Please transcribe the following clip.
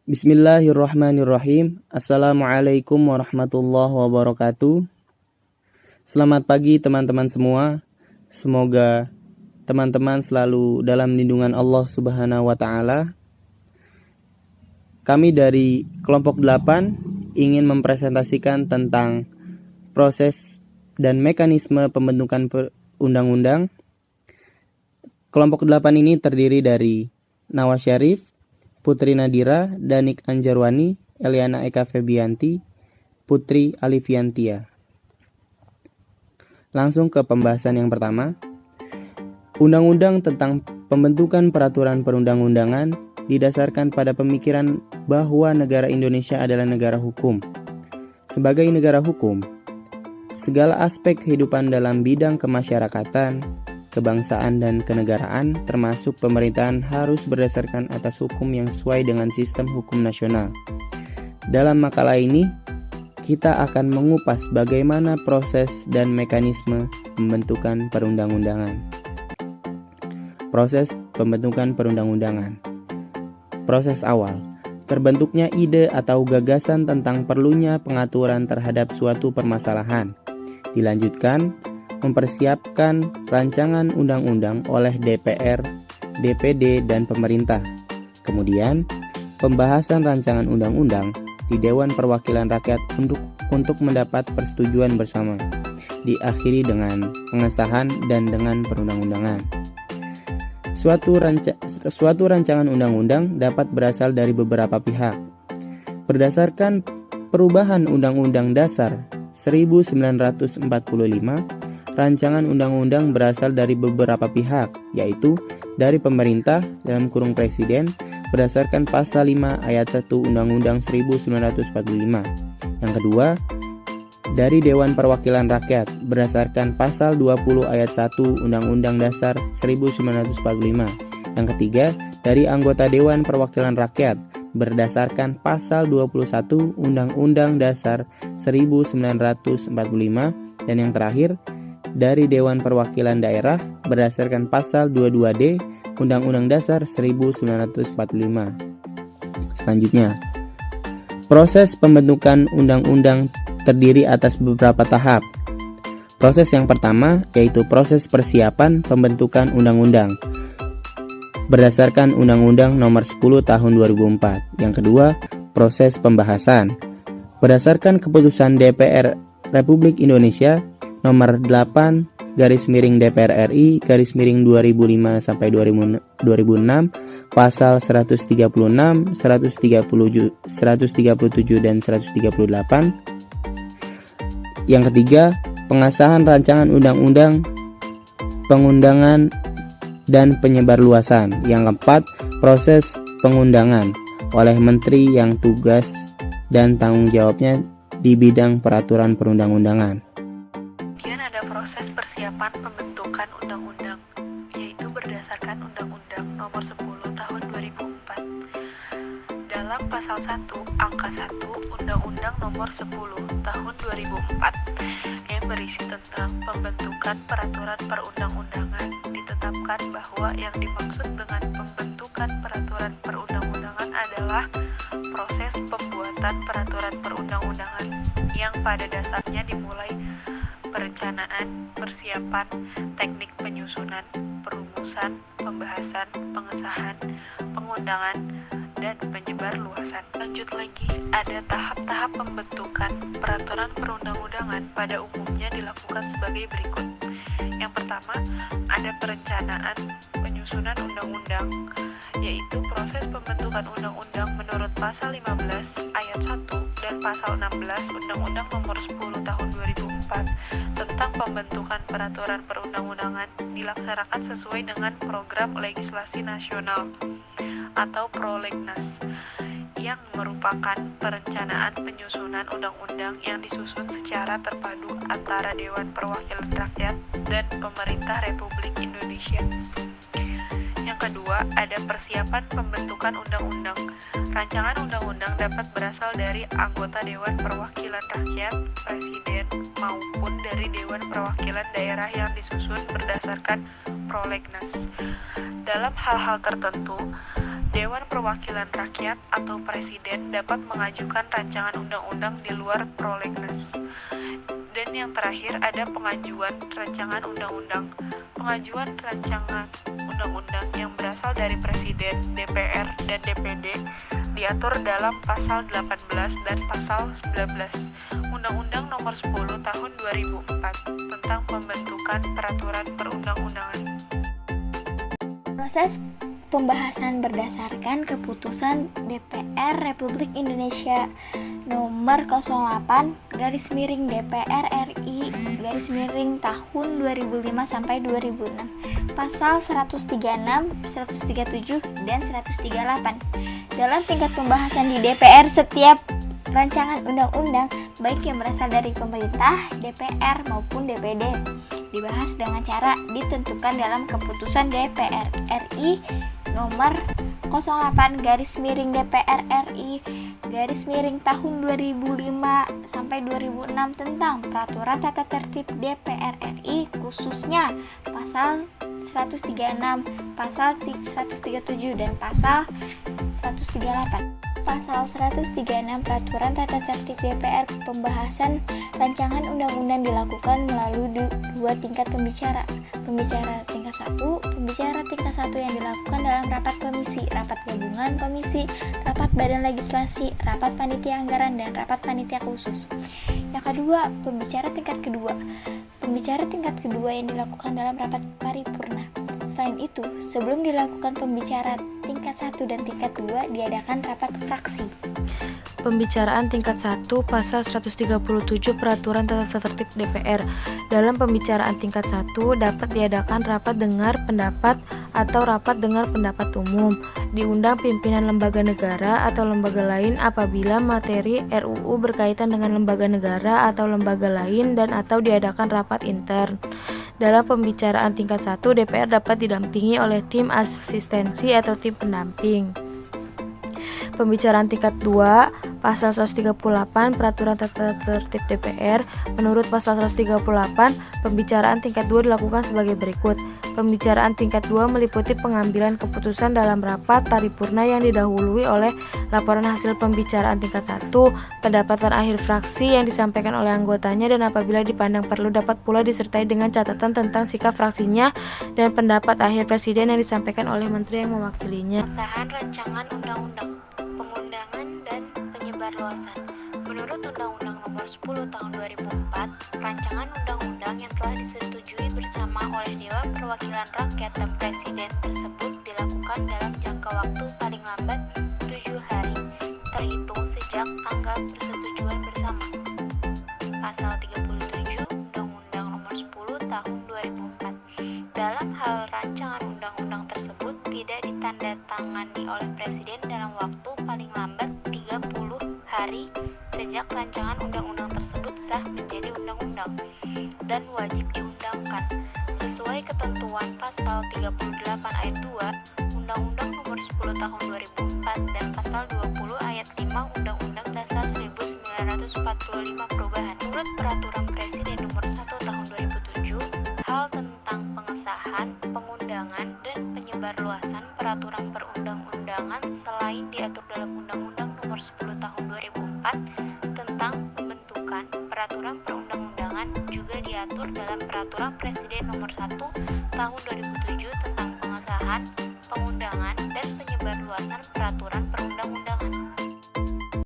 Bismillahirrahmanirrahim. Assalamualaikum warahmatullahi wabarakatuh. Selamat pagi teman-teman semua. Semoga teman-teman selalu dalam lindungan Allah Subhanahu wa taala. Kami dari kelompok 8 ingin mempresentasikan tentang proses dan mekanisme pembentukan undang-undang. Kelompok 8 ini terdiri dari Nawas Syarif, Putri Nadira, Danik Anjarwani, Eliana Eka Febianti, Putri Alifiantia. Langsung ke pembahasan yang pertama. Undang-undang tentang pembentukan peraturan perundang-undangan didasarkan pada pemikiran bahwa negara Indonesia adalah negara hukum. Sebagai negara hukum, segala aspek kehidupan dalam bidang kemasyarakatan, kebangsaan dan kenegaraan termasuk pemerintahan harus berdasarkan atas hukum yang sesuai dengan sistem hukum nasional. Dalam makalah ini, kita akan mengupas bagaimana proses dan mekanisme pembentukan perundang-undangan. Proses pembentukan perundang-undangan. Proses awal, terbentuknya ide atau gagasan tentang perlunya pengaturan terhadap suatu permasalahan. Dilanjutkan, mempersiapkan rancangan undang-undang oleh DPR, DPD, dan pemerintah. Kemudian, pembahasan rancangan undang-undang di Dewan Perwakilan Rakyat untuk mendapat persetujuan bersama. Diakhiri dengan pengesahan dan dengan perundang-undangan. Suatu rancangan undang-undang dapat berasal dari beberapa pihak. Berdasarkan perubahan Undang-Undang Dasar 1945, rancangan undang-undang berasal dari beberapa pihak, yaitu dari pemerintah dalam kurung presiden berdasarkan pasal 5 ayat 1 Undang-Undang 1945. Yang kedua, dari Dewan Perwakilan Rakyat berdasarkan pasal 20 ayat 1 Undang-Undang Dasar 1945. Yang ketiga, dari anggota Dewan Perwakilan Rakyat berdasarkan pasal 21 Undang-Undang Dasar 1945. Dan yang terakhir, dari Dewan Perwakilan Daerah berdasarkan pasal 22D Undang-Undang Dasar 1945. Selanjutnya, proses pembentukan undang-undang terdiri atas beberapa tahap. Proses yang pertama yaitu proses persiapan pembentukan undang-undang berdasarkan Undang-Undang Nomor 10 Tahun 2004. Yang kedua, proses pembahasan berdasarkan keputusan DPR Republik Indonesia Nomor 8 /DPR RI /2005 sampai 2006 pasal 136, 137 dan 138. Yang ketiga, pengesahan rancangan undang-undang pengundangan dan penyebarluasan. Yang keempat, proses pengundangan oleh menteri yang tugas dan tanggung jawabnya di bidang peraturan perundang-undangan. Proses persiapan pembentukan undang-undang, yaitu berdasarkan Undang-Undang Nomor 10 Tahun 2004. Dalam pasal 1 angka 1 Undang-Undang Nomor 10 Tahun 2004 yang berisi tentang pembentukan peraturan perundang-undangan, ditetapkan bahwa yang dimaksud dengan pembentukan peraturan perundang-undangan adalah proses pembuatan peraturan perundang-undangan yang pada dasarnya dimulai perencanaan, persiapan, teknik penyusunan, perumusan, pembahasan, pengesahan, pengundangan, dan penyebarluasan. Lanjut lagi, ada tahap-tahap pembentukan peraturan perundang-undangan pada umumnya dilakukan sebagai berikut. Yang pertama, ada perencanaan penyusunan undang-undang, yaitu proses pembentukan undang-undang menurut pasal 15 ayat 1 dan pasal 16 Undang-Undang Nomor 10 Tahun 2004 tentang pembentukan peraturan perundang-undangan dilaksanakan sesuai dengan program legislasi nasional atau Prolegnas yang merupakan perencanaan penyusunan undang-undang yang disusun secara terpadu antara Dewan Perwakilan Rakyat dan Pemerintah Republik Indonesia. Yang kedua, ada persiapan pembentukan undang-undang. Rancangan undang-undang dapat berasal dari anggota Dewan Perwakilan Rakyat, Presiden, maupun dari Dewan Perwakilan Daerah yang disusun berdasarkan Prolegnas. Dalam hal-hal tertentu, Dewan Perwakilan Rakyat atau Presiden dapat mengajukan rancangan undang-undang di luar prolegnas. Dan yang terakhir ada pengajuan rancangan undang-undang. Pengajuan rancangan undang-undang yang berasal dari Presiden, DPR, dan DPD diatur dalam pasal 18 dan pasal 19 Undang-Undang Nomor 10 Tahun 2004 tentang pembentukan peraturan perundang-undangan. Proses pembahasan berdasarkan keputusan DPR Republik Indonesia nomor 08/DPR RI tahun 2005 sampai 2006 pasal 136, 137 dan 138. Dalam tingkat pembahasan di DPR, setiap rancangan undang-undang baik yang berasal dari pemerintah, DPR maupun DPD dibahas dengan cara ditentukan dalam keputusan DPR RI nomor 08/DPR RI tahun 2005 sampai 2006 tentang peraturan tata tertib DPR RI, khususnya pasal 136, pasal 137 dan pasal 138. Pasal 136 Peraturan Tata Tertib DPR, pembahasan rancangan undang-undang dilakukan melalui dua tingkat pembicara. Pembicara tingkat 1, pembicara tingkat 1 yang dilakukan dalam rapat komisi, rapat gabungan komisi, rapat badan legislasi, rapat panitia anggaran, dan rapat panitia khusus. Yang kedua, pembicara tingkat kedua. Pembicara tingkat kedua yang dilakukan dalam rapat paripurna. Selain itu, sebelum dilakukan pembicara tingkat 1 dan tingkat 2 diadakan rapat fraksi. Pembicaraan tingkat 1 pasal 137 Peraturan Tata Tertib DPR. Dalam pembicaraan tingkat 1 dapat diadakan rapat dengar pendapat atau rapat dengar pendapat umum. Diundang pimpinan lembaga negara atau lembaga lain apabila materi RUU berkaitan dengan lembaga negara atau lembaga lain dan atau diadakan rapat intern. Dalam pembicaraan tingkat 1, DPR dapat didampingi oleh tim asistensi atau tim pendamping. Pembicaraan tingkat 2, pasal 138 Peraturan Tata Tertib DPR. Menurut pasal 138, pembicaraan tingkat 2 dilakukan sebagai berikut. Pembicaraan tingkat 2 meliputi pengambilan keputusan dalam rapat paripurna yang didahului oleh laporan hasil pembicaraan tingkat 1, pendapatan akhir fraksi yang disampaikan oleh anggotanya dan apabila dipandang perlu dapat pula disertai dengan catatan tentang sikap fraksinya dan pendapat akhir presiden yang disampaikan oleh menteri yang mewakilinya. Pengesahan rancangan undang-undang, pengundangan dan penyebarluasan. Menurut Undang-Undang Nomor 10 Tahun 2004, rancangan undang-undang yang telah disetujui bersama oleh Dewan Perwakilan Rakyat dan Presiden tersebut dilakukan dalam jangka waktu paling lambat 7 hari, terhitung sejak tanggal persetujuan bersama. Pasal 37 Undang-Undang Nomor 10 Tahun 2004. Dalam hal rancangan undang-undang tersebut tidak ditandatangani oleh Presiden dalam waktu paling lambat 30 hari sejak rancangan undang-undang tersebut sah menjadi undang-undang dan wajib diundangkan sesuai ketentuan pasal 38 ayat 2 Undang-Undang Nomor 10 Tahun 2004 dan pasal 20 ayat 5 Undang-Undang Dasar 1945 perubahan. Menurut Peraturan Presiden Nomor 1 Tahun 2007, hal tentang pengesahan, pengundangan, dan penyebarluasan peraturan perundang-undangan selain diatur dalam Undang-Undang Nomor 10 Tahun 2004 tentang pembentukan peraturan perundang-undangan juga diatur dalam Peraturan Presiden Nomor 1 Tahun 2007 tentang pengesahan, pengundangan, dan penyebarluasan peraturan perundang-undangan.